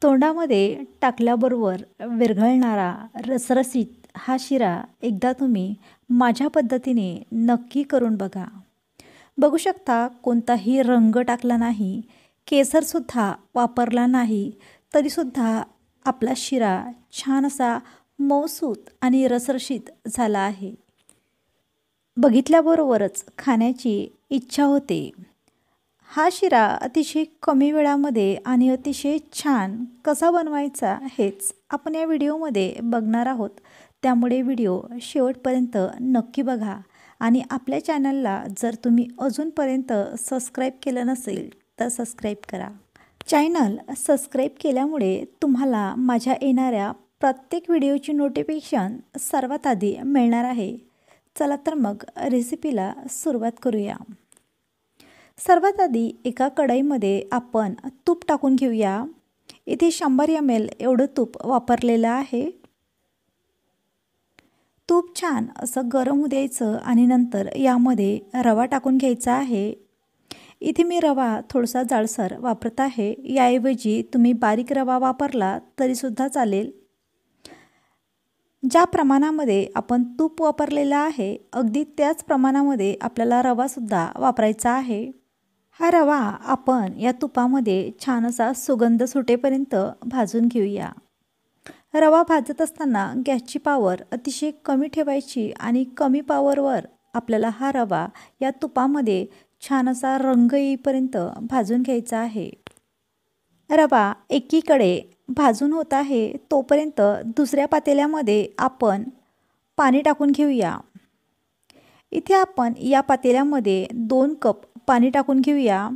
तोंडामध्ये टाकल्याबरोबर विरघळणारा रसरशीत हा शिरा एकदा तुम्ही माझ्या पद्धतीने नक्की करून बघा. बघू शकता कोणताही रंग टाकला नाही, केसरसुद्धा वापरला नाही, तरीसुद्धा आपला शिरा छान असा मऊसूत आणि रसरशीत झाला आहे. बघितल्याबरोबरच खाण्याची इच्छा होते. हा शिरा अतिशय कमी वेळामध्ये आणि अतिशय छान कसा बनवायचा हेच आपण या व्हिडिओमध्ये बघणार आहोत. त्यामुळे व्हिडिओ शेवटपर्यंत नक्की बघा आणि आपल्या चॅनलला जर तुम्ही अजूनपर्यंत सबस्क्राईब केलं नसेल तर सबस्क्राईब करा. चॅनल सबस्क्राईब केल्यामुळे तुम्हाला माझ्या येणाऱ्या प्रत्येक व्हिडिओची नोटिफिकेशन सर्वात आधी मिळणार आहे. चला तर मग रेसिपीला सुरुवात करूया. सर्वात आधी एका कढईमध्ये आपण तूप टाकून घेऊया. इथे 100 ml एवढं तूप वापरलेलं आहे. तूप छान असं गरम होऊ द्यायचं आणि नंतर यामध्ये रवा टाकून घ्यायचा आहे. इथे मी रवा थोडासा जाडसर वापरत आहे. याऐवजी तुम्ही बारीक रवा वापरला तरीसुद्धा चालेल. ज्या प्रमाणामध्ये आपण तूप वापरलेलं आहे अगदी त्याच प्रमाणामध्ये आपल्याला रवासुद्धा वापरायचा आहे. हा रवा आपण या तुपामध्ये छान असा सुगंध सुटेपर्यंत भाजून घेऊया. रवा भाजत असताना गॅसची पॉवर अतिशय कमी ठेवायची आणि कमी पॉवरवर आपल्याला हा रवा या तुपामध्ये छान असा रंग येईपर्यंत भाजून घ्यायचा आहे. रवा एकीकडे भाजून होत आहे तोपर्यंत दुसऱ्या पातेल्यामध्ये आपण पाणी टाकून घेऊया. इथे आपण या पातेल्यामध्ये 2 कप पाणी टाकून घेऊया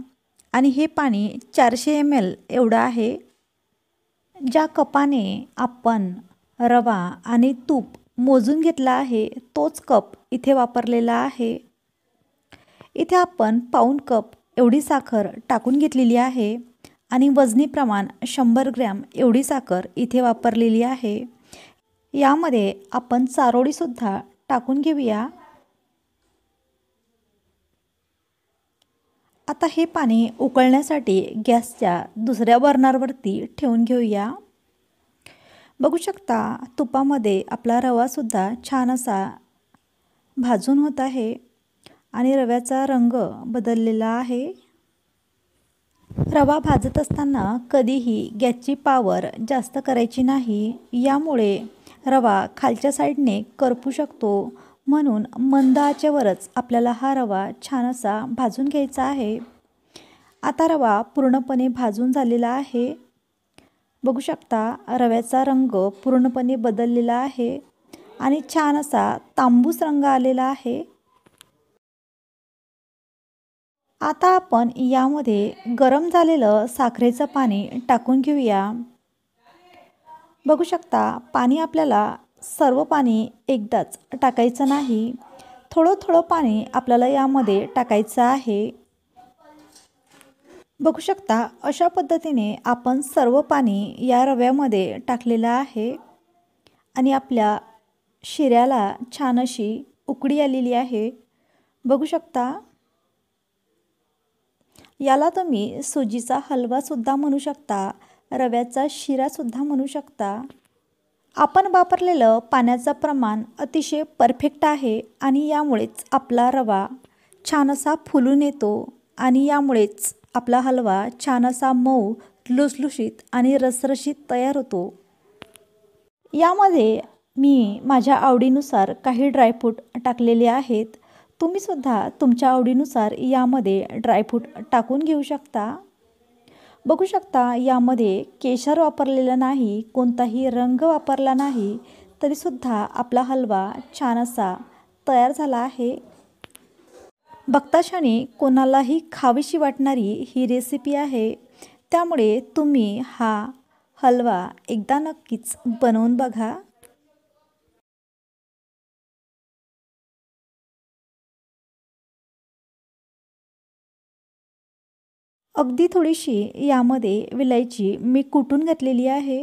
आणि हे पाणी 400 ml एवढं आहे. ज्या कपाने आपण रवा आणि तूप मोजून घेतला आहे तोच कप इथे वापरलेला आहे. इथे आपण पाऊण कप एवढी साखर टाकून घेतलेली आहे आणि वजनी प्रमाण 100 ग्रॅम एवढी साखर इथे वापरलेली आहे. यामध्ये आपण चारोळीसुद्धा टाकून घेऊया. आता हे पाणी उकळण्यासाठी गॅसच्या दुसऱ्या बर्नरवरती ठेवून घेऊया. बघू शकता तुपामध्ये आपला रवासुद्धा छान असा भाजून होत आहे आणि रव्याचा रंग बदललेला आहे. रवा भाजत असताना कधीही गॅसची पॉवर जास्त करायची नाही. यामुळे रवा खालच्या साईडने करपू शकतो. म्हणून मंद आचेवरच आपल्याला हा रवा छान असा भाजून घ्यायचा आहे. आता रवा पूर्णपणे भाजून झालेला आहे. बघू शकता रव्याचा रंग पूर्णपणे बदललेला आहे आणि छान असा तांबूस रंग आलेला आहे. आता आपण यामध्ये गरम झालेलं साखरेचं पाणी टाकून घेऊया. बघू शकता पाणी आपल्याला सर्व पाणी एकदाच टाकायचं नाही. थोडं थोडं पाणी आपल्याला यामध्ये टाकायचं आहे. बघू शकता अशा पद्धतीने आपण सर्व पाणी या रव्यामध्ये टाकलेलं आहे आणि आपल्या शिऱ्याला छान अशी उकळी आलेली आहे. बघू शकता याला तुम्ही सुजीचा हलवासुद्धा म्हणू शकता, रव्याचा शिरासुद्धा म्हणू शकता. आपण वापरलेलं पाण्याचं प्रमाण अतिशय परफेक्ट आहे आणि यामुळेच आपला रवा छान असा फुलून येतो आणि यामुळेच आपला हलवा छान असा मऊ, लुसलुशीत आणि रसरशीत तयार होतो. यामध्ये मी माझ्या आवडीनुसार काही ड्रायफ्रूट टाकलेले आहेत. तुम्हीसुद्धा तुमच्या आवडीनुसार यामध्ये ड्रायफ्रूट टाकून घेऊ शकता. बघू शकता यामध्ये केशर वापरलेलं नाही, कोणताही रंग वापरला नाही, तरीसुद्धा आपला हलवा छान असा तयार झाला आहे. बघताक्षणी कोणालाही खावीशी वाटणारी ही रेसिपी आहे. त्यामुळे तुम्ही हा हलवा एकदा नक्कीच बनवून बघा. अगदी थोडीशी यामध्ये विलायची मी कुटून घातलेली आहे.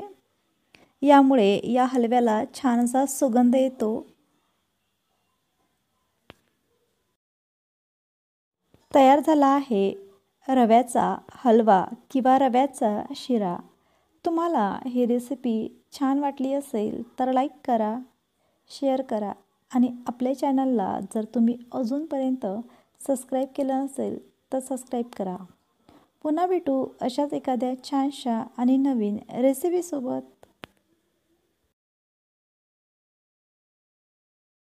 यामुळे या हलव्याला छान असा सुगंध येतो. तयार झाला आहे रव्याचा हलवा किंवा रव्याचा शिरा. तुम्हाला ही रेसिपी छान वाटली असेल तर लाईक करा, शेअर करा आणि आपल्या चॅनलला जर तुम्ही अजूनपर्यंत सबस्क्राईब केलं नसेल तर सबस्क्राईब करा. पुन्हा भेटू अशाच एखाद्या छानशा आणि नवीन रेसिपीसोबत.